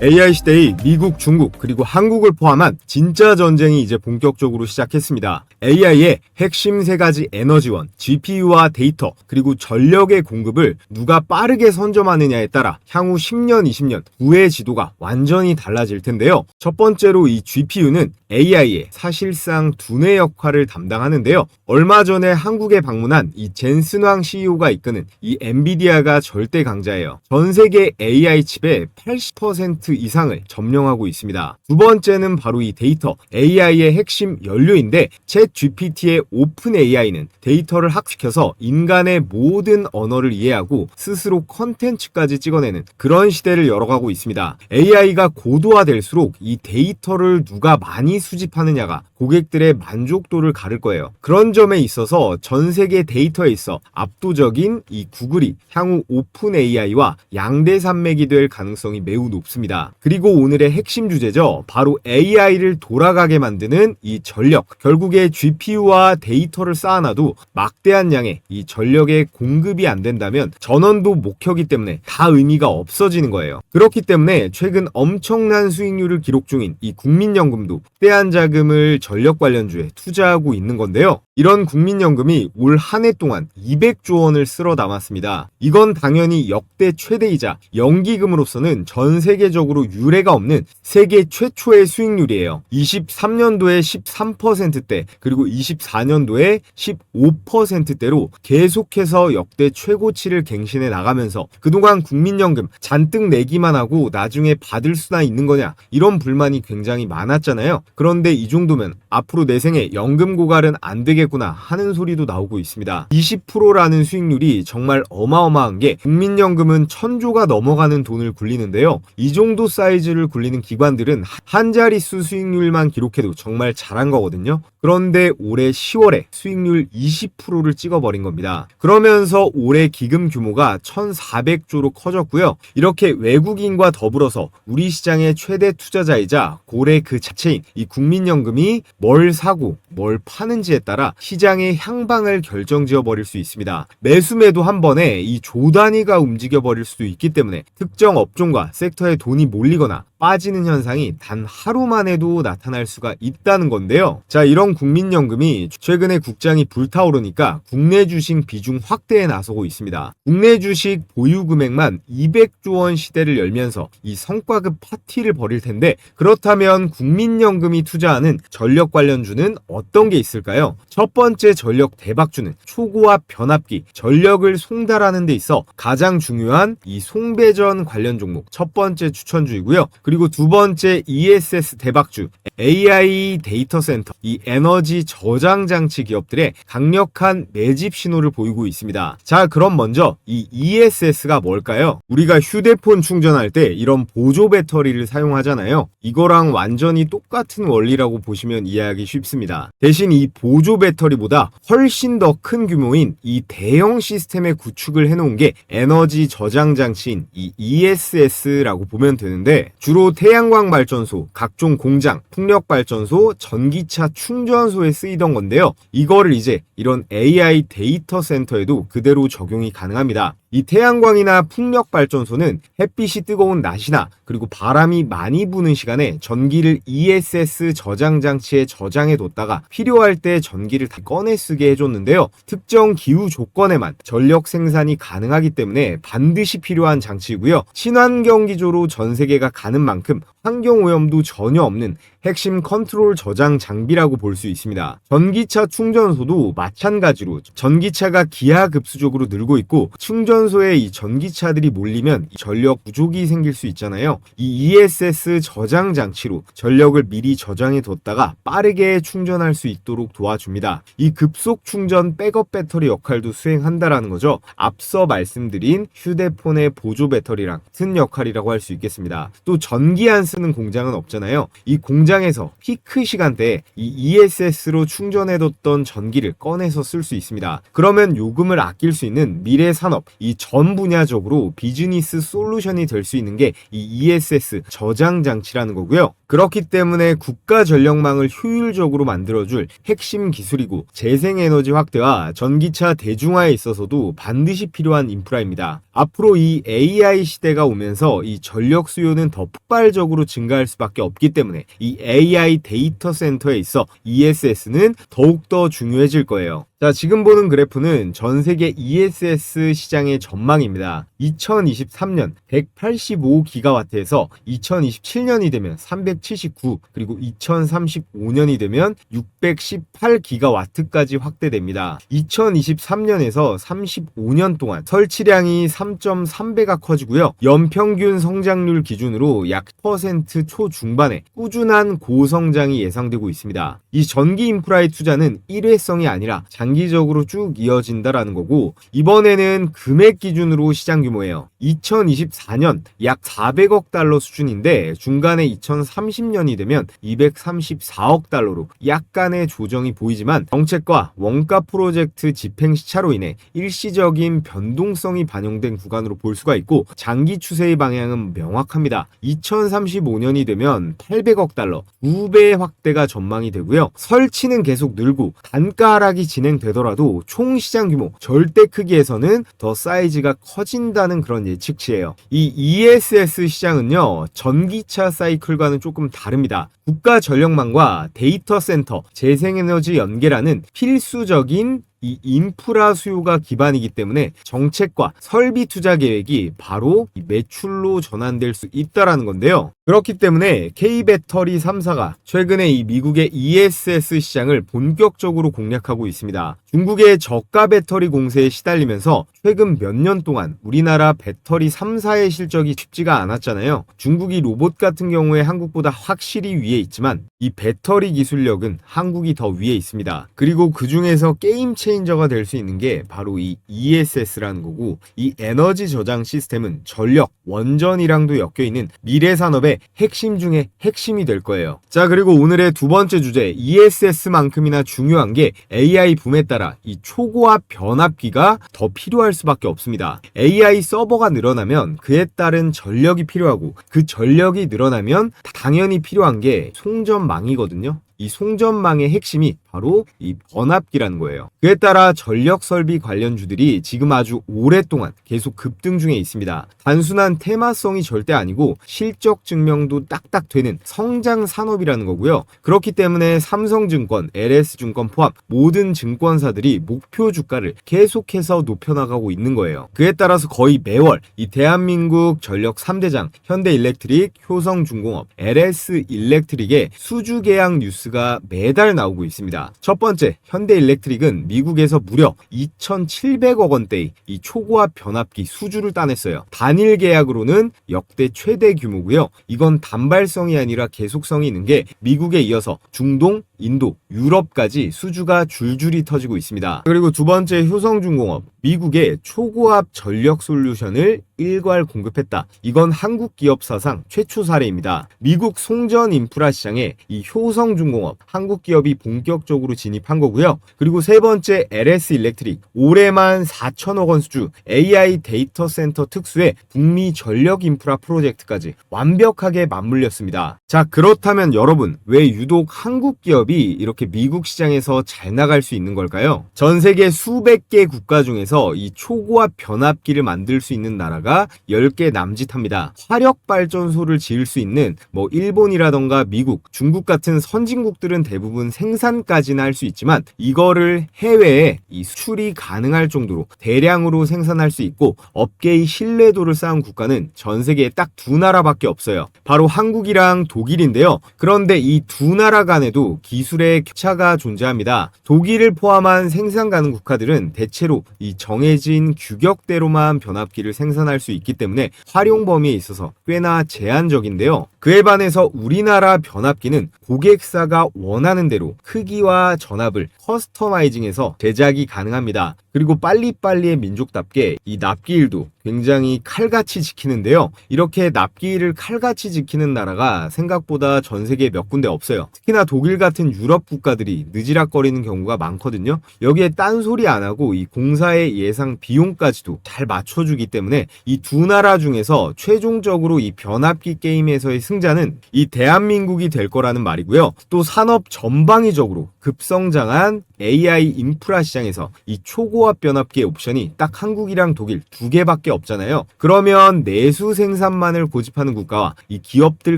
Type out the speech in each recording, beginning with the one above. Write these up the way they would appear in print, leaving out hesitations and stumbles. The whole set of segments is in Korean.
AI 시대의 미국, 중국, 그리고 한국을 포함한 진짜 전쟁이 이제 본격적으로 시작했습니다. AI의 핵심 세 가지 에너지원, GPU와 데이터, 그리고 전력의 공급을 누가 빠르게 선점하느냐에 따라 향후 10년, 20년 후의 지도가 완전히 달라질 텐데요. 첫 번째로 이 GPU는 AI의 사실상 두뇌 역할을 담당하는데요. 얼마 전에 한국에 방문한 이 젠슨왕 CEO가 이끄는 이 엔비디아가 절대 강자예요. 전 세계 AI 칩의 80% 이상을 점령하고 있습니다. 두 번째는 바로 이 데이터, AI의 핵심 연료인데 챗 GPT의 오픈 AI는 데이터를 학습시켜서 인간의 모든 언어를 이해하고 스스로 컨텐츠까지 찍어내는 그런 시대를 열어가고 있습니다. AI가 고도화될수록 이 데이터를 누가 많이 수집하느냐가 고객들의 만족도를 가를 거예요. 그런 점에 있어서 전 세계 데이터에 있어 압도적인 이 구글이 향후 오픈 AI와 양대 산맥이 될 가능성이 매우 높습니다. 그리고 오늘의 핵심 주제죠. 바로 AI를 돌아가게 만드는 이 전력. 결국에 GPU와 데이터를 쌓아놔도 막대한 양의 이 전력의 공급이 안 된다면 전원도 못 켜기 때문에 다 의미가 없어지는 거예요. 그렇기 때문에 최근 엄청난 수익률을 기록 중인 이 국민연금도 막대한 자금을 전력 관련주에 투자하고 있는 건데요. 이런 국민연금이 올 한 해 동안 200조 원을 쓸어 담았습니다. 이건 당연히 역대 최대이자 연기금으로서는 전 세계적으로 유례가 없는 세계 최초의 수익률이에요. 23년도에 13%대 그리고 24년도에 15%대로 계속해서 역대 최고치를 갱신해 나가면서 그동안 국민연금 잔뜩 내기만 하고 나중에 받을 수나 있는 거냐 이런 불만이 굉장히 많았잖아요. 그런데 이 정도면 앞으로 내 생에 연금 고갈은 안 되겠구나 하는 소리도 나오고 있습니다. 20%라는 수익률이 정말 어마어마한 게 국민연금은 1000조가 넘어가는 돈을 굴리는데요. 이 정도 사이즈를 굴리는 기관들은 한 자릿수 수익률만 기록해도 정말 잘한 거거든요. 그런데 올해 10월에 수익률 20%를 찍어버린 겁니다. 그러면서 올해 기금 규모가 1400조로 커졌고요. 이렇게 외국인과 더불어서 우리 시장의 최대 투자자이자 고래 그 자체인 이 국민연금이 뭘 사고 뭘 파는지에 따라 시장의 향방을 결정지어 버릴 수 있습니다. 매수매도 한 번에 이 조 단위가 움직여 버릴 수도 있기 때문에 특정 업종과 섹터에 돈이 몰리거나 빠지는 현상이 단 하루만에도 나타날 수가 있다는 건데요. 자, 이런 국민연금이 최근에 국장이 불타오르니까 국내 주식 비중 확대에 나서고 있습니다. 국내 주식 보유 금액만 200조 원 시대를 열면서 이 성과급 파티를 벌일 텐데 그렇다면 국민연금이 투자하는 전력 관련주는 어떤 게 있을까요? 첫 번째 전력 대박주는 초고압 변압기, 전력을 송달하는 데 있어 가장 중요한 이 송배전 관련 종목 첫 번째 추천주이고요. 그리고 두 번째 ESS 대박주, AI 데이터 센터, 이 에너지 저장 장치 기업들의 강력한 매집 신호를 보이고 있습니다. 자, 그럼 먼저 이 ESS가 뭘까요? 우리가 휴대폰 충전할 때 이런 보조 배터리를 사용하잖아요. 이거랑 완전히 똑같은 원리라고 보시면 이해하기 쉽습니다. 대신 이 보조 배터리보다 훨씬 더 큰 규모인 이 대형 시스템의 구축을 해놓은 게 에너지 저장 장치인 이 ESS라고 보면 되는데 주로 태양광 발전소, 각종 공장, 풍력 발전소, 전기차 충전소에 쓰이던 건데요. 이거를 이제 이런 AI 데이터 센터에도 그대로 적용이 가능합니다. 이 태양광이나 풍력 발전소는 햇빛이 뜨거운 낮이나 그리고 바람이 많이 부는 시간에 전기를 ESS 저장 장치에 저장해 뒀다가 필요할 때 전기를 다 꺼내 쓰게 해줬는데요. 특정 기후 조건에만 전력 생산이 가능하기 때문에 반드시 필요한 장치이고요. 친환경 기조로 전 세계가 가는 만큼 환경 오염도 전혀 없는 핵심 컨트롤 저장 장비라고 볼 수 있습니다. 전기차 충전소도 마찬가지로 전기차가 기하급수적으로 늘고 있고 충전소에 이 전기차들이 몰리면 전력 부족이 생길 수 있잖아요. 이 ESS 저장 장치로 전력을 미리 저장해 뒀다가 빠르게 충전할 수 있도록 도와줍니다. 이 급속 충전 백업 배터리 역할도 수행한다라는 거죠. 앞서 말씀드린 휴대폰의 보조 배터리랑 같은 역할이라고 할 수 있겠습니다. 또 전기 안 쓰는 공장은 없잖아요. 이 공장에서 피크 시간대에 이 ESS로 충전해뒀던 전기를 꺼내서 쓸 수 있습니다. 그러면 요금을 아낄 수 있는 미래 산업, 이 전 분야적으로 비즈니스 솔루션이 될 수 있는 게 이 ESS 저장 장치라는 거고요. 그렇기 때문에 국가 전력망을 효율적으로 만들어줄 핵심 기술이고 재생에너지 확대와 전기차 대중화에 있어서도 반드시 필요한 인프라입니다. 앞으로 이 AI 시대가 오면서 이 전력 수요는 더 폭발적으로 증가할 수밖에 없기 때문에 이 AI 데이터 센터에 있어 ESS는 더욱더 중요해질 거예요. 자, 지금 보는 그래프는 전 세계 ESS 시장의 전망입니다. 2023년 185기가와트에서 2027년이 되면 379, 그리고 2035년이 되면 618기가와트까지 확대됩니다. 2023년에서 35년 동안 설치량이 3.3배가 커지고요. 연평균 성장률 기준으로 약 10% 초중반의 꾸준한 고성장이 예상되고 있습니다. 이 전기 인프라의 투자는 일회성이 아니라 장기적으로 쭉 이어진다라는 거고, 이번에는 금액 기준으로 시장 규모예요. 2024년 약 400억 달러 수준인데 중간에 2030년이 되면 234억 달러로 약간의 조정이 보이지만 정책과 원가 프로젝트 집행 시차로 인해 일시적인 변동성이 반영된 구간으로 볼 수가 있고, 장기 추세의 방향은 명확합니다. 2035년이 되면 800억 달러, 2배 확대가 전망이 되고요. 설치는 계속 늘고 단가 하락이 진행되더라도 총 시장 규모, 절대 크기에서는 더 사이즈가 커진다는 그런 예측치예요. 이 ESS 시장은요, 전기차 사이클과는 조금 다릅니다. 국가 전력망과 데이터 센터, 재생에너지 연계라는 필수적인 이 인프라 수요가 기반이기 때문에 정책과 설비 투자 계획이 바로 매출로 전환될 수 있다라는 건데요. 그렇기 때문에 K배터리 3사가 최근에 이 미국의 ESS 시장을 본격적으로 공략하고 있습니다. 중국의 저가 배터리 공세에 시달리면서 최근 몇 년 동안 우리나라 배터리 3사의 실적이 쉽지가 않았잖아요. 중국이 로봇 같은 경우에 한국보다 확실히 위에 있지만 이 배터리 기술력은 한국이 더 위에 있습니다. 그리고 그 중에서 게임 체인저가 될 수 있는 게 바로 이 ESS라는 거고, 이 에너지 저장 시스템은 전력, 원전이랑도 엮여있는 미래 산업의 핵심 중에 핵심이 될 거예요. 자, 그리고 오늘의 두 번째 주제, ESS만큼이나 중요한 게 AI 붐에 따라 이 초고압 변압기가 더 필요할 수밖에 없습니다. AI 서버가 늘어나면 그에 따른 전력이 필요하고, 그 전력이 늘어나면 당연히 필요한 게 송전망이거든요. 이 송전망의 핵심이 바로 이 변압기라는 거예요. 그에 따라 전력 설비 관련주들이 지금 아주 오랫동안 계속 급등 중에 있습니다. 단순한 테마성이 절대 아니고 실적 증명도 딱딱 되는 성장 산업이라는 거고요. 그렇기 때문에 삼성증권, LS증권 포함 모든 증권사들이 목표 주가를 계속해서 높여나가고 있는 거예요. 그에 따라서 거의 매월 이 대한민국 전력 3대장 현대일렉트릭, 효성중공업, LS일렉트릭의 수주 계약 뉴스가 매달 나오고 있습니다. 첫 번째, 현대일렉트릭은 미국에서 무려 2,700억 원대의 이 초고압 변압기 수주를 따냈어요. 단일 계약으로는 역대 최대 규모고요. 이건 단발성이 아니라 계속성이 있는 게 미국에 이어서 중동, 인도, 유럽까지 수주가 줄줄이 터지고 있습니다. 그리고 두 번째, 효성중공업. 미국의 초고압 전력 솔루션을 일괄 공급했다. 이건 한국 기업 사상 최초 사례입니다. 미국 송전 인프라 시장에 이 효성중공업, 한국 기업이 본격적으로 진입한 거고요. 그리고 세 번째, LS일렉트릭. 올해만 4천억 원 수주, AI 데이터 센터 특수의 북미 전력 인프라 프로젝트까지 완벽하게 맞물렸습니다. 자, 그렇다면 여러분, 왜 유독 한국 기업이 이렇게 미국 시장에서 잘 나갈 수 있는 걸까요? 전 세계 수백 개 국가 중에서 이 초고압 변압기를 만들 수 있는 나라가 10개 남짓합니다. 화력발전소를 지을 수 있는 일본이라던가 미국, 중국 같은 선진국들은 대부분 생산까지는 할 수 있지만 이거를 해외에 이 수출이 가능할 정도로 대량으로 생산할 수 있고 업계의 신뢰도를 쌓은 국가는 전 세계에 딱 두 나라밖에 없어요. 바로 한국이랑 독일인데요. 그런데 이 두 나라 간에도 기술의 격차가 존재합니다. 독일을 포함한 생산 가능 국가들은 대체로 이 정해진 규격대로만 변압기를 생산할 수 있기 때문에 활용 범위에 있어서 꽤나 제한적인데요. 그에 반해서 우리나라 변압기는 고객사가 원하는 대로 크기와 전압을 커스터마이징해서 제작이 가능합니다. 그리고 빨리빨리의 민족답게 이 납기일도 굉장히 칼같이 지키는데요. 이렇게 납기일을 칼같이 지키는 나라가 생각보다 전 세계에 몇 군데 없어요. 특히나 독일 같은 많은 유럽 국가들이 느지락거리는 경우가 많거든요. 여기에 딴소리 안 하고 이 공사의 예상 비용까지도 잘 맞춰주기 때문에 이 두 나라 중에서 최종적으로 이 변압기 게임에서의 승자는 이 대한민국이 될 거라는 말이고요. 또 산업 전방위적으로 급성장한 AI 인프라 시장에서 이 초고압 변압기의 옵션이 딱 한국이랑 독일 두 개밖에 없잖아요. 그러면 내수 생산만을 고집하는 국가와 이 기업들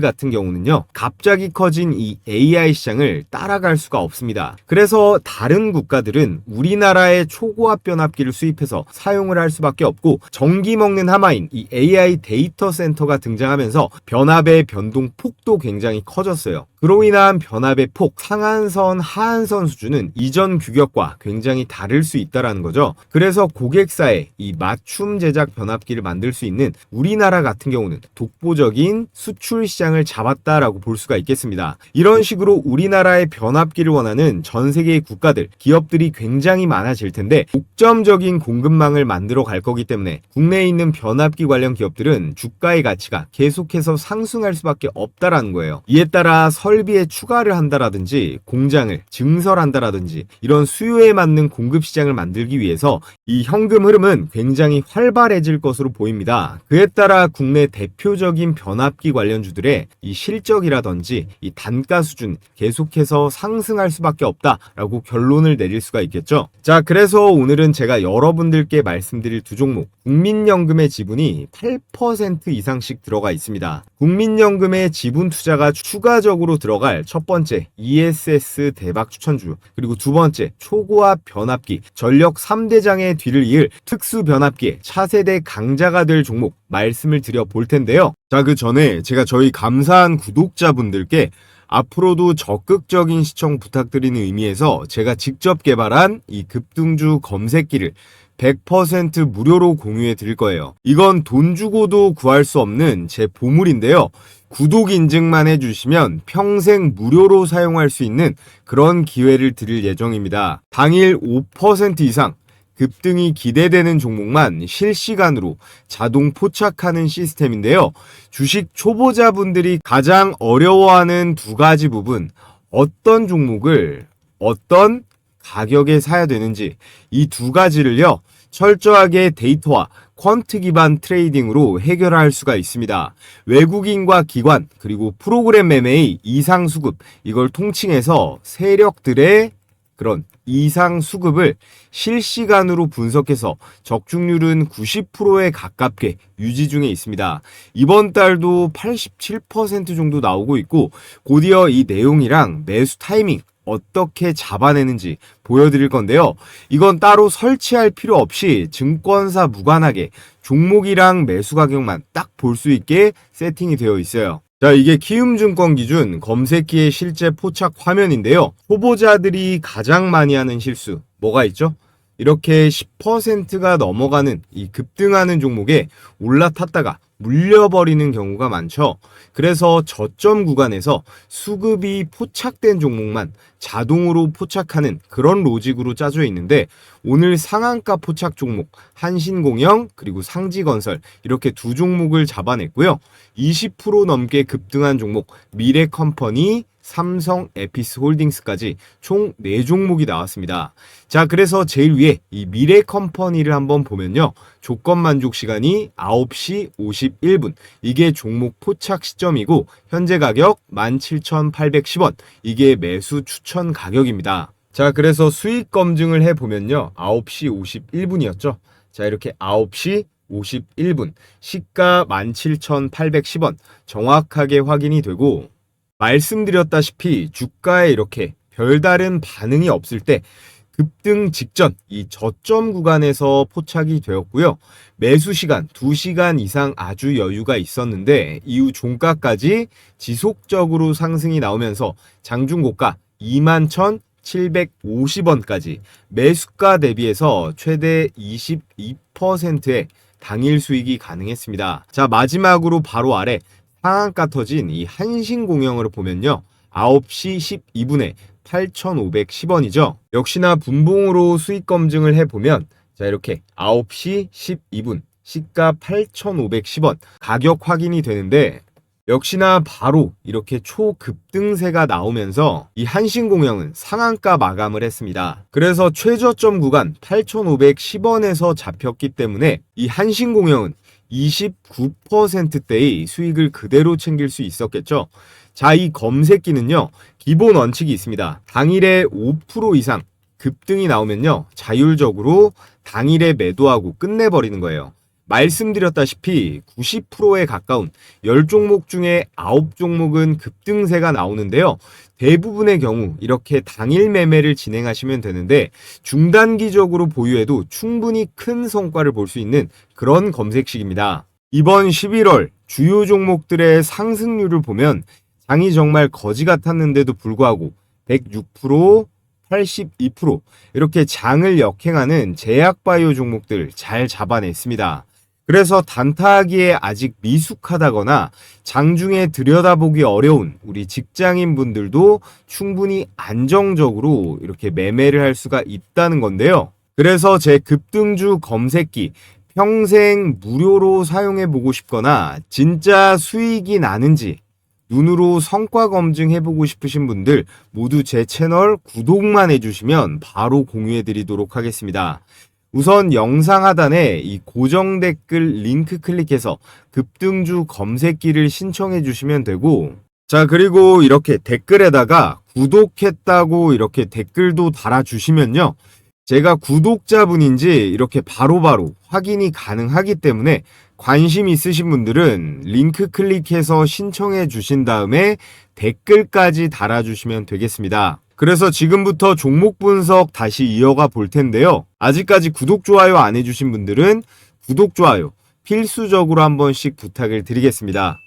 같은 경우는요, 갑자기 커진 이 AI 시장을 따라갈 수가 없습니다. 그래서 다른 국가들은 우리나라의 초고압 변압기를 수입해서 사용을 할 수밖에 없고, 전기 먹는 하마인 이 AI 데이터 센터가 등장하면서 변압의 변동 폭도 굉장히 커졌어요. 그로 인한 변압의 폭, 상한선, 하한선 수준은 이전 규격과 굉장히 다를 수 있다는 거죠. 그래서 고객사에 이 맞춤 제작 변압기를 만들 수 있는 우리나라 같은 경우는 독보적인 수출 시장을 잡았다라고 볼 수가 있겠습니다. 이런 식으로 우리나라의 변압기를 원하는 전 세계의 국가들, 기업들이 굉장히 많아질 텐데, 독점적인 공급망을 만들어 갈 거기 때문에 국내에 있는 변압기 관련 기업들은 주가의 가치가 계속해서 상승할 수밖에 없다라는 거예요. 이에 따라 설비에 추가를 한다라든지 공장을 증설한다라든지 이런 수요에 맞는 공급 시장을 만들기 위해서 이 현금 흐름은 굉장히 활발해질 것으로 보입니다. 그에 따라 국내 대표적인 변압기 관련주들의 이 실적이라든지 이 단가 수준 계속해서 상승할 수밖에 없다라고 결론을 내릴 수가 있겠죠. 자, 그래서 오늘은 제가 여러분들께 말씀드릴 두 종목, 국민연금의 지분이 8% 이상씩 들어가 있습니다. 국민연금의 지분 투자가 추가적으로 들어갈 첫 번째 ESS 대박 추천주, 그리고 두 번째 초고압 변압기, 전력 3대장의 뒤를 이을 특수 변압기의 차세대 강자가 될 종목 말씀을 드려 볼 텐데요. 자, 그 전에 제가 저희 감사한 구독자분들께 앞으로도 적극적인 시청 부탁드리는 의미에서 제가 직접 개발한 이 급등주 검색기를 100% 무료로 공유해 드릴 거예요. 이건 돈 주고도 구할 수 없는 제 보물인데요. 구독 인증만 해주시면 평생 무료로 사용할 수 있는 그런 기회를 드릴 예정입니다. 당일 5% 이상 급등이 기대되는 종목만 실시간으로 자동 포착하는 시스템인데요. 주식 초보자분들이 가장 어려워하는 두 가지 부분, 어떤 종목을 어떤 가격에 사야 되는지, 이 두 가지를요 철저하게 데이터와 퀀트 기반 트레이딩으로 해결할 수가 있습니다. 외국인과 기관, 그리고 프로그램 매매의 이상 수급, 이걸 통칭해서 세력들의 그런 이상 수급을 실시간으로 분석해서 적중률은 90%에 가깝게 유지 중에 있습니다. 이번 달도 87% 정도 나오고 있고, 곧이어 이 내용이랑 매수 타이밍 어떻게 잡아내는지 보여드릴 건데요. 이건 따로 설치할 필요 없이 증권사 무관하게 종목이랑 매수 가격만 딱 볼 수 있게 세팅이 되어 있어요. 자, 이게 키움증권 기준 검색기의 실제 포착 화면인데요. 초보자들이 가장 많이 하는 실수 뭐가 있죠? 이렇게 10%가 넘어가는 이 급등하는 종목에 올라탔다가 물려버리는 경우가 많죠. 그래서 저점 구간에서 수급이 포착된 종목만 자동으로 포착하는 그런 로직으로 짜져 있는데, 오늘 상한가 포착 종목 한신공영 그리고 상지건설 이렇게 두 종목을 잡아냈고요. 20% 넘게 급등한 종목 미래컴퍼니, 삼성 에피스홀딩스까지 총 4종목이 나왔습니다. 자, 그래서 제일 위에 이 미래컴퍼니를 한번 보면요. 조건 만족 시간이 9시 51분. 이게 종목 포착 시점이고 현재 가격 17,810원. 이게 매수 추천 가격입니다. 자, 그래서 수익 검증을 해보면요. 9시 51분이었죠. 자, 이렇게 9시 51분. 시가 17,810원. 정확하게 확인이 되고, 말씀드렸다시피 주가에 이렇게 별다른 반응이 없을 때 급등 직전 이 저점 구간에서 포착이 되었고요. 매수 시간 2시간 이상 아주 여유가 있었는데 이후 종가까지 지속적으로 상승이 나오면서 장중고가 21,750원까지 매수가 대비해서 최대 22%의 당일 수익이 가능했습니다. 자, 마지막으로 바로 아래 상한가 터진 이 한신공영으로 보면요. 9시 12분에 8,510원이죠. 역시나 분봉으로 수익 검증을 해보면, 자, 이렇게 9시 12분 시가 8,510원 가격 확인이 되는데, 역시나 바로 이렇게 초급등세가 나오면서 이 한신공영은 상한가 마감을 했습니다. 그래서 최저점 구간 8,510원에서 잡혔기 때문에 이 한신공영은 29%대의 수익을 그대로 챙길 수 있었겠죠. 자, 이 검색기는요, 기본 원칙이 있습니다. 당일에 5% 이상 급등이 나오면요, 자율적으로 당일에 매도하고 끝내버리는 거예요. 말씀드렸다시피 90%에 가까운 10종목 중에 9종목은 급등세가 나오는데요. 대부분의 경우 이렇게 당일 매매를 진행하시면 되는데 중단기적으로 보유해도 충분히 큰 성과를 볼 수 있는 그런 검색식입니다. 이번 11월 주요 종목들의 상승률을 보면 장이 정말 거지 같았는데도 불구하고 106%, 82% 이렇게 장을 역행하는 제약바이오 종목들 잘 잡아냈습니다. 그래서 단타하기에 아직 미숙하다거나 장중에 들여다보기 어려운 우리 직장인 분들도 충분히 안정적으로 이렇게 매매를 할 수가 있다는 건데요. 그래서 제 급등주 검색기 평생 무료로 사용해 보고 싶거나 진짜 수익이 나는지 눈으로 성과 검증해 보고 싶으신 분들 모두 제 채널 구독만 해주시면 바로 공유해 드리도록 하겠습니다. 우선 영상 하단에 이 고정 댓글 링크 클릭해서 급등주 검색기를 신청해 주시면 되고, 자, 그리고 이렇게 댓글에다가 구독했다고 이렇게 댓글도 달아주시면요, 제가 구독자분인지 이렇게 바로바로 확인이 가능하기 때문에 관심 있으신 분들은 링크 클릭해서 신청해 주신 다음에 댓글까지 달아주시면 되겠습니다. 그래서 지금부터 종목 분석 다시 이어가 볼 텐데요. 아직까지 구독, 좋아요 안 해주신 분들은 구독, 좋아요 필수적으로 한 번씩 부탁을 드리겠습니다.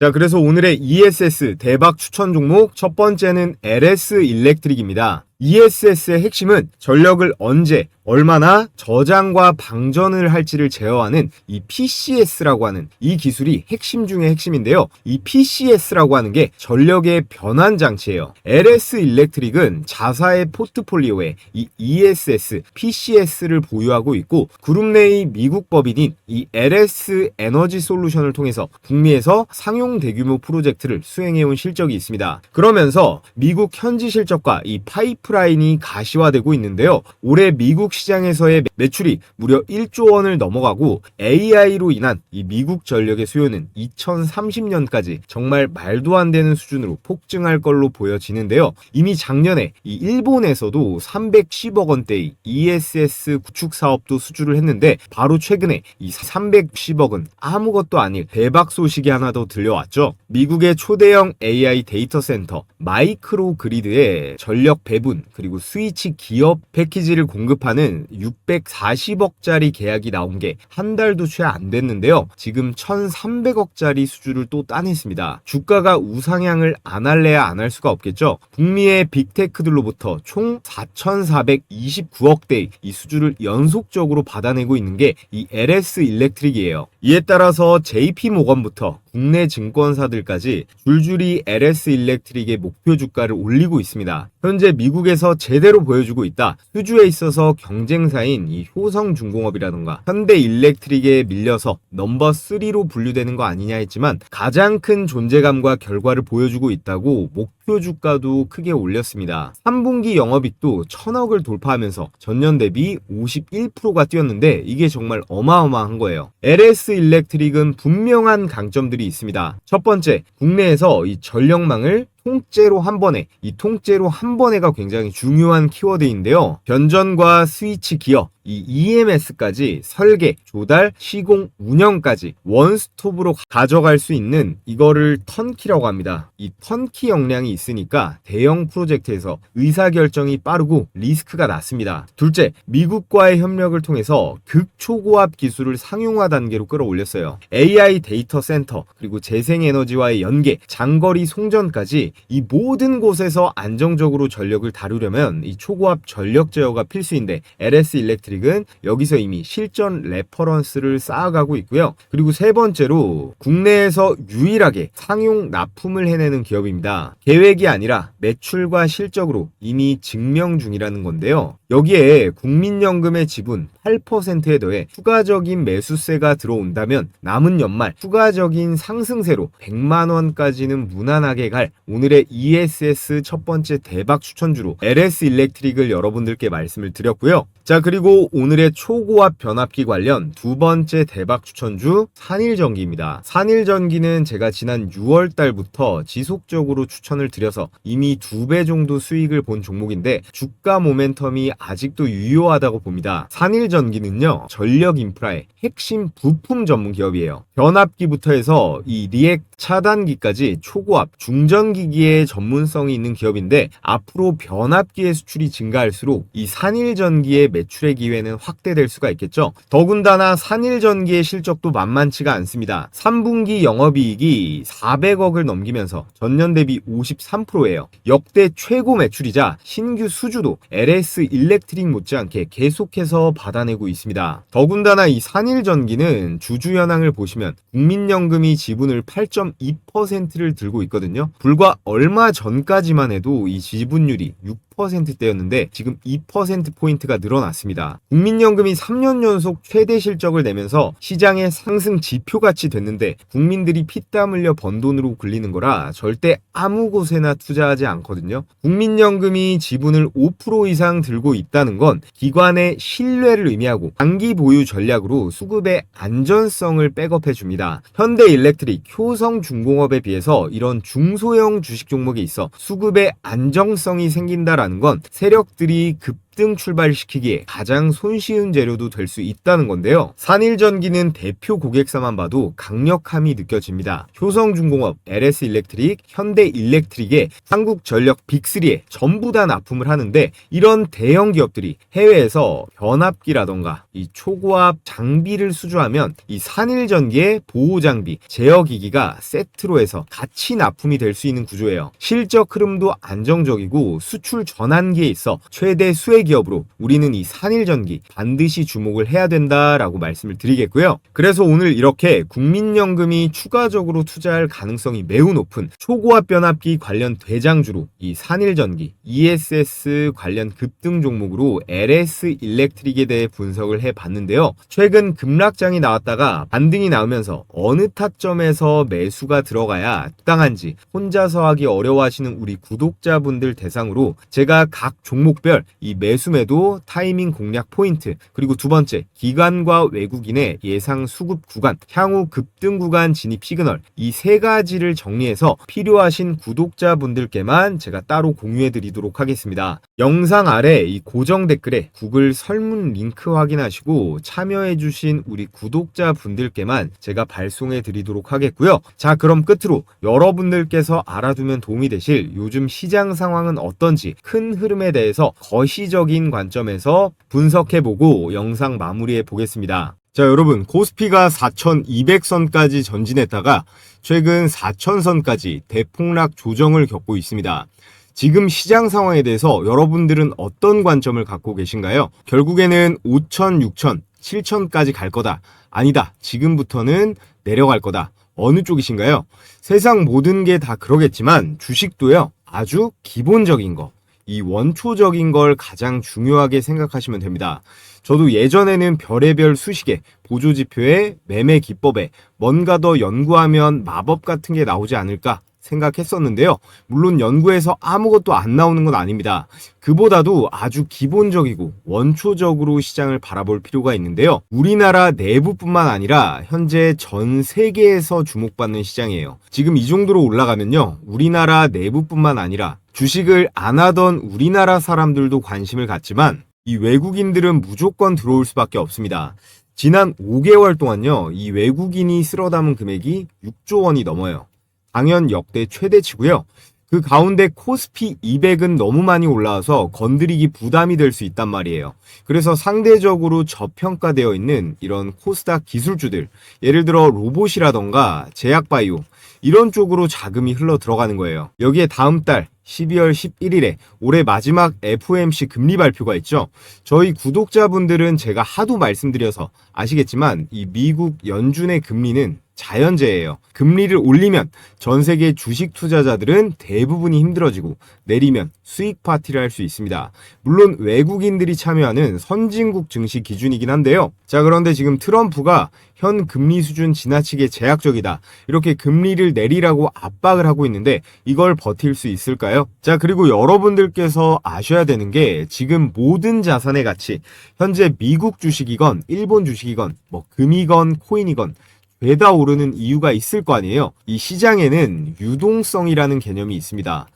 자, 그래서 오늘의 ESS 대박 추천 종목 첫 번째는 LS 일렉트릭입니다. ESS의 핵심은 전력을 언제, 얼마나 저장과 방전을 할지를 제어하는 이 PCS라고 하는 이 기술이 핵심 중의 핵심인데요. 이 PCS라고 하는 게 전력의 변환 장치예요. LS 일렉트릭은 자사의 포트폴리오에 이 ESS, PCS를 보유하고 있고 그룹 내의 미국 법인인 이 LS 에너지 솔루션을 통해서 북미에서 상용 대규모 프로젝트를 수행해온 실적이 있습니다. 그러면서 미국 현지 실적과 이 파이프라인이 가시화되고 있는데요. 올해 미국 시장에서의 매출이 무려 1조 원을 넘어가고 AI로 인한 이 미국 전력의 수요는 2030년까지 정말 말도 안 되는 수준으로 폭증할 걸로 보여지는데요. 이미 작년에 이 일본에서도 310억 원대의 ESS 구축 사업도 수주를 했는데 바로 최근에 이 310억은 아무것도 아닐 대박 소식이 하나 더 들려왔죠. 미국의 초대형 AI 데이터 센터 마이크로 그리드에 전력 배분 그리고 스위치 기업 패키지를 공급하는 640억짜리 계약이 나온 게 한 달도 채 안 됐는데요. 지금 1300억짜리 수주를 또 따냈습니다. 주가가 우상향을 안 할래야 안 할 수가 없겠죠. 북미의 빅테크들로부터 총 4429억대의 이 수주를 연속적으로 받아내고 있는 게 이 LS 일렉트릭이에요. 이에 따라서 JP모건부터 국내 증권사들까지 줄줄이 LS 일렉트릭의 목표 주가를 올리고 있습니다. 현재 미국에서 제대로 보여주고 있다. 수주에 있어서 경쟁사인 이 효성중공업이라던가 현대일렉트릭에 밀려서 넘버 3로 분류되는 거 아니냐 했지만 가장 큰 존재감과 결과를 보여주고 있다고 목표 주가도 크게 올렸습니다. 3분기 영업이익도 1000억을 돌파하면서 전년 대비 51%가 뛰었는데 이게 정말 어마어마한 거예요. LS 일렉트릭은 분명한 강점들이 있습니다. 첫 번째, 국내에서 이 전력망을 통째로 한 번에, 이 통째로 한 번에가 굉장히 중요한 키워드인데요. 변전과 스위치 기어, 이 EMS까지 설계, 조달, 시공, 운영까지 원스톱으로 가져갈 수 있는 이거를 턴키라고 합니다. 이 턴키 역량이 있으니까 대형 프로젝트에서 의사결정이 빠르고 리스크가 낮습니다. 둘째, 미국과의 협력을 통해서 극초고압 기술을 상용화 단계로 끌어올렸어요. AI 데이터 센터, 그리고 재생에너지와의 연계, 장거리 송전까지 이 모든 곳에서 안정적으로 전력을 다루려면 이 초고압 전력 제어가 필수인데 LS 일렉트릭은 여기서 이미 실전 레퍼런스를 쌓아가고 있고요. 그리고 세 번째로 국내에서 유일하게 상용 납품을 해내는 기업입니다. 계획이 아니라 매출과 실적으로 이미 증명 중이라는 건데요. 여기에 국민연금의 지분 8%에 더해 추가적인 매수세가 들어온다면 남은 연말 추가적인 상승세로 100만 원까지는 무난하게 갈 오늘의 ESS 첫 번째 대박 추천주로 LS 일렉트릭을 여러분들께 말씀을 드렸고요. 자, 그리고 오늘의 초고압 변압기 관련 두 번째 대박 추천주 산일전기입니다. 산일전기는 제가 지난 6월 달부터 지속적으로 추천을 드려서 이미 2배 정도 수익을 본 종목인데 주가 모멘텀이 아직도 유효하다고 봅니다. 산일전기는요, 전력 인프라의 핵심 부품 전문 기업이에요. 변압기부터 해서 이 리액 차단기까지 초고압 중전기기의 전문성이 있는 기업인데 앞으로 변압기의 수출이 증가할수록 이 산일전기의 매출의 기회는 확대될 수가 있겠죠. 더군다나 산일전기의 실적도 만만치가 않습니다. 3분기 영업이익이 400억을 넘기면서 전년 대비 53%예요. 역대 최고 매출이자 신규 수주도 LS 일렉트릭 못지않게 계속해서 받아내고 있습니다. 더군다나 이 산일전기는 주주 현황을 보시면 국민연금이 지분을 8.2%를 들고 있거든요. 불과 얼마 전까지만 해도 이 지분율이 6%대였는데 지금 2%포인트가 늘어났습니다. 국민연금이 3년 연속 최대 실적을 내면서 시장의 상승 지표같이 됐는데 국민들이 피땀 흘려 번 돈으로 굴리는 거라 절대 아무 곳에나 투자하지 않거든요. 국민연금이 지분을 5% 이상 들고 있다는 건 기관의 신뢰를 의미하고 장기 보유 전략으로 수급의 안전성을 백업해 줍니다. 현대일렉트릭, 효성중공업에 비해서 이런 중소형 주식 종목에 있어 수급의 안정성이 생긴다라는 건 세력들이 급등 출발시키기에 가장 손쉬운 재료도 될 수 있다는 건데요. 산일전기는 대표 고객사만 봐도 강력함이 느껴집니다. 효성중공업, LS일렉트릭, 현대일렉트릭의 한국전력 빅3에 전부 다 납품을 하는데 이런 대형 기업들이 해외에서 변압기라던가 이 초고압 장비를 수주하면 이 산일전기의 보호장비, 제어기기가 세트로 해서 같이 납품이 될 수 있는 구조예요. 실적 흐름도 안정적이고 수출 전환기에 있어 최대 수혜 기업으로 우리는 이 산일전기 반드시 주목을 해야 된다라고 말씀을 드리겠고요. 그래서 오늘 이렇게 국민연금이 추가적으로 투자할 가능성이 매우 높은 초고압 변압기 관련 대장주로 이 산일전기, ESS 관련 급등 종목으로 LS 일렉트릭에 대해 분석을 해봤는데요. 최근 급락장이 나왔다가 반등이 나오면서 어느 타점에서 매수가 들어가야 적당한지 혼자서 하기 어려워하시는 우리 구독자분들 대상으로 제가 각 종목별 이 매수매도 타이밍 공략 포인트, 그리고 두 번째 기관과 외국인의 예상 수급 구간, 향후 급등 구간 진입 시그널, 이 세 가지를 정리해서 필요하신 구독자분들께만 제가 따로 공유해 드리도록 하겠습니다. 영상 아래 이 고정 댓글에 구글 설문 링크 확인하시고 참여해 주신 우리 구독자분들께만 제가 발송해 드리도록 하겠고요. 자, 그럼 끝으로 여러분들께서 알아두면 도움이 되실 요즘 시장 상황은 어떤지 큰 흐름에 대해서 거시적인 관점에서 분석해보고 영상 마무리해 보겠습니다. 자, 여러분, 코스피가 4200선까지 전진했다가 최근 4000선까지 대폭락 조정을 겪고 있습니다. 지금 시장 상황에 대해서 여러분들은 어떤 관점을 갖고 계신가요? 결국에는 5000, 6000, 7000까지 갈 거다. 아니다. 지금부터는 내려갈 거다. 어느 쪽이신가요? 세상 모든 게 다 그러겠지만 주식도요. 아주 기본적인 거, 이 원초적인 걸 가장 중요하게 생각하시면 됩니다. 저도 예전에는 별의별 수식에, 보조지표에, 매매 기법에 뭔가 더 연구하면 마법 같은 게 나오지 않을까 생각했었는데요. 물론 연구에서 아무것도 안 나오는 건 아닙니다. 그보다도 아주 기본적이고 원초적으로 시장을 바라볼 필요가 있는데요. 우리나라 내부뿐만 아니라 현재 전 세계에서 주목받는 시장이에요. 지금 이 정도로 올라가면요, 우리나라 내부뿐만 아니라 주식을 안 하던 우리나라 사람들도 관심을 갖지만 이 외국인들은 무조건 들어올 수밖에 없습니다. 지난 5개월 동안요, 이 외국인이 쓸어 담은 금액이 6조 원이 넘어요. 당연 역대 최대치고요. 그 가운데 코스피 200은 너무 많이 올라와서 건드리기 부담이 될 수 있단 말이에요. 그래서 상대적으로 저평가되어 있는 이런 코스닥 기술주들, 예를 들어 로봇이라던가 제약바이오, 이런 쪽으로 자금이 흘러 들어가는 거예요. 여기에 다음 달 12월 11일에 올해 마지막 FOMC 금리 발표가 있죠. 저희 구독자분들은 제가 하도 말씀드려서 아시겠지만 이 미국 연준의 금리는 자연재해예요. 금리를 올리면 전 세계 주식 투자자들은 대부분이 힘들어지고 내리면 수익 파티를 할 수 있습니다. 물론 외국인들이 참여하는 선진국 증시 기준이긴 한데요. 자, 그런데 지금 트럼프가 현 금리 수준 지나치게 제약적이다, 이렇게 금리를 내리라고 압박을 하고 있는데 이걸 버틸 수 있을까요? 자, 그리고 여러분들께서 아셔야 되는 게 지금 모든 자산의 가치, 현재 미국 주식이건 일본 주식이건 뭐 금이건 코인이건 죄다 오르는 이유가 있을 거 아니에요. 이 시장에는 유동성이라는 개념이 있습니다.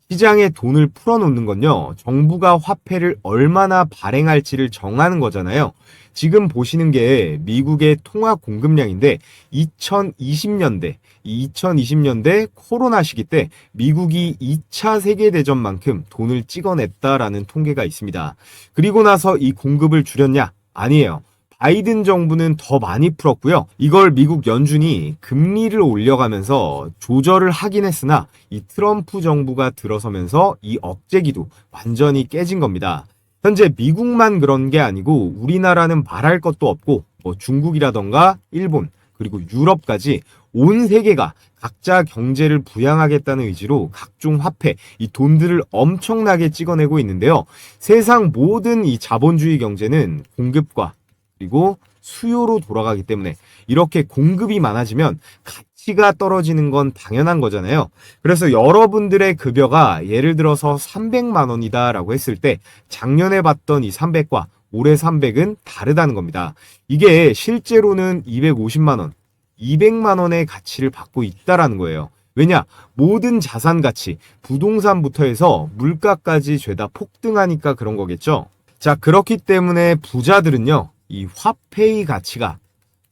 시장에 돈을 풀어놓는 건요, 정부가 화폐를 얼마나 발행할지를 정하는 거잖아요. 지금 보시는 게 미국의 통화 공급량인데 2020년대 코로나 시기 때 미국이 2차 세계대전만큼 돈을 찍어냈다라는 통계가 있습니다. 그리고 나서 이 공급을 줄였냐? 아니에요. 바이든 정부는 더 많이 풀었고요. 이걸 미국 연준이 금리를 올려가면서 조절을 하긴 했으나 이 트럼프 정부가 들어서면서 이 억제기도 완전히 깨진 겁니다. 현재 미국만 그런 게 아니고 우리나라는 말할 것도 없고 뭐 중국이라던가 일본 그리고 유럽까지 온 세계가 각자 경제를 부양하겠다는 의지로 각종 화폐, 이 돈들을 엄청나게 찍어내고 있는데요. 세상 모든 이 자본주의 경제는 공급과 그리고 수요로 돌아가기 때문에 이렇게 공급이 많아지면 가치가 떨어지는 건 당연한 거잖아요. 그래서 여러분들의 급여가 예를 들어서 300만 원이다 라고 했을 때 작년에 봤던 이 300과 올해 300은 다르다는 겁니다. 이게 실제로는 250만 원, 200만 원의 가치를 받고 있다라는 거예요. 왜냐? 모든 자산 가치, 부동산부터 해서 물가까지 죄다 폭등하니까 그런 거겠죠. 자, 그렇기 때문에 부자들은요, 이 화폐의 가치가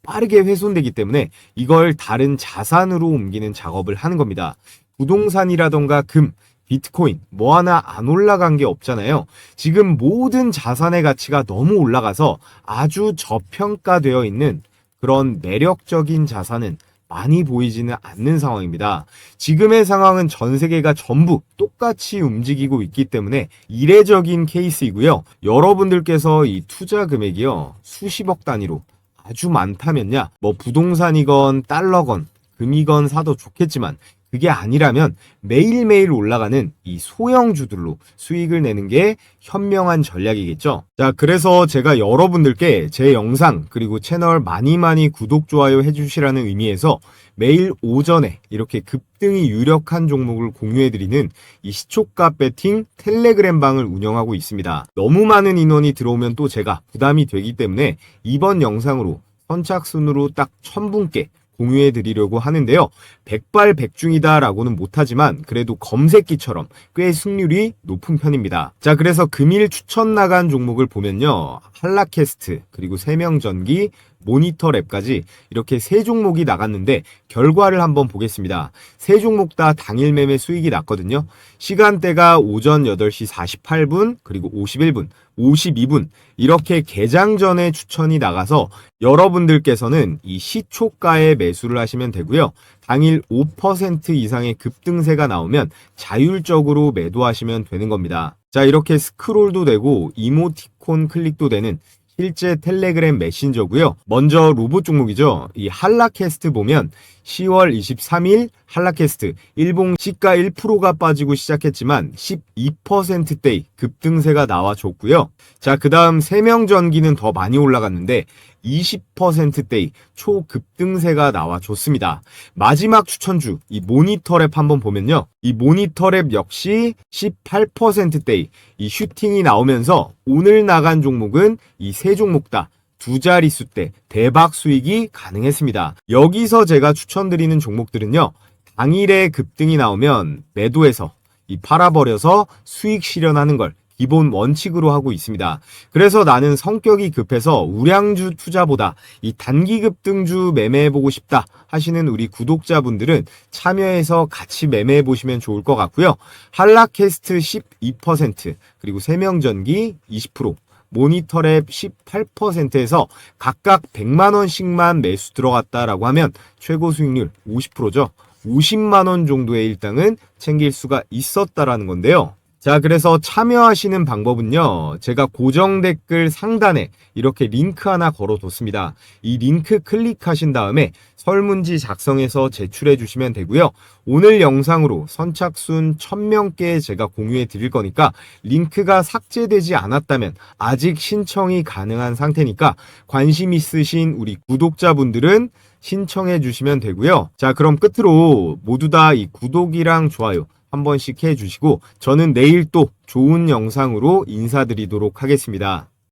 빠르게 훼손되기 때문에 이걸 다른 자산으로 옮기는 작업을 하는 겁니다. 부동산이라던가 금, 비트코인 뭐 하나 안 올라간 게 없잖아요. 지금 모든 자산의 가치가 너무 올라가서 아주 저평가되어 있는 그런 매력적인 자산은 많이 보이지는 않는 상황입니다. 지금의 상황은 전 세계가 전부 똑같이 움직이고 있기 때문에 이례적인 케이스이고요. 여러분들께서 이 투자 금액이요, 수십억 단위로 아주 많다면야 뭐 부동산이건 달러건 금이건 사도 좋겠지만 그게 아니라면 매일매일 올라가는 이 소형주들로 수익을 내는 게 현명한 전략이겠죠. 자, 그래서 제가 여러분들께 제 영상 그리고 채널 많이 구독, 좋아요 해주시라는 의미에서 매일 오전에 이렇게 급등이 유력한 종목을 공유해드리는 이 시초가 배팅 텔레그램 방을 운영하고 있습니다. 너무 많은 인원이 들어오면 또 제가 부담이 되기 때문에 이번 영상으로 선착순으로 딱 1000분께 공유해 드리려고 하는데요. 백발백중이다 라고는 못하지만 그래도 검색기처럼 꽤 승률이 높은 편입니다. 자, 그래서 금일 추천 나간 종목을 보면요, 한라캐스트 그리고 세명전기, 모니터랩까지 이렇게 세 종목이 나갔는데 결과를 한번 보겠습니다. 세 종목 다 당일 매매 수익이 났거든요. 시간대가 오전 8시 48분 그리고 51분 52분 이렇게 개장 전에 추천이 나가서 여러분들께서는 이 시초가에 매수를 하시면 되고요. 당일 5% 이상의 급등세가 나오면 자율적으로 매도하시면 되는 겁니다. 자, 이렇게 스크롤도 되고 이모티콘 클릭도 되는 실제 텔레그램 메신저고요. 먼저 로봇 종목이죠. 이 한라캐스트 보면 10월 23일 한라캐스트 일봉 시가 1%가 빠지고 시작했지만 12%대의 급등세가 나와줬고요. 자, 그 다음 세명전기는 더 많이 올라갔는데 20%대의 초급등세가 나와줬습니다. 마지막 추천주 이 모니터랩 한번 보면요, 이 모니터랩 역시 18%대의 이 슈팅이 나오면서 오늘 나간 종목은 이 세 종목 다 두 자릿수 대 대박 수익이 가능했습니다. 여기서 제가 추천드리는 종목들은요, 당일에 급등이 나오면 매도해서 이 팔아버려서 수익 실현하는 걸 기본 원칙으로 하고 있습니다. 그래서 나는 성격이 급해서 우량주 투자보다 이 단기 급등주 매매해보고 싶다 하시는 우리 구독자분들은 참여해서 같이 매매해보시면 좋을 것 같고요. 한라캐스트 12% 그리고 세명전기 20%, 모니터랩 18%에서 각각 100만원씩만 매수 들어갔다라고 하면 최고 수익률 50%죠. 50만원 정도의 일당은 챙길 수가 있었다라는 건데요. 자, 그래서 참여하시는 방법은요, 제가 고정 댓글 상단에 이렇게 링크 하나 걸어뒀습니다. 이 링크 클릭하신 다음에 설문지 작성해서 제출해 주시면 되고요. 오늘 영상으로 선착순 1000명께 제가 공유해 드릴 거니까 링크가 삭제되지 않았다면 아직 신청이 가능한 상태니까 관심 있으신 우리 구독자분들은 신청해 주시면 되고요. 자, 그럼 끝으로 모두 다 이 구독이랑 좋아요 한 번씩 해주시고 저는 내일 또 좋은 영상으로 인사드리도록 하겠습니다.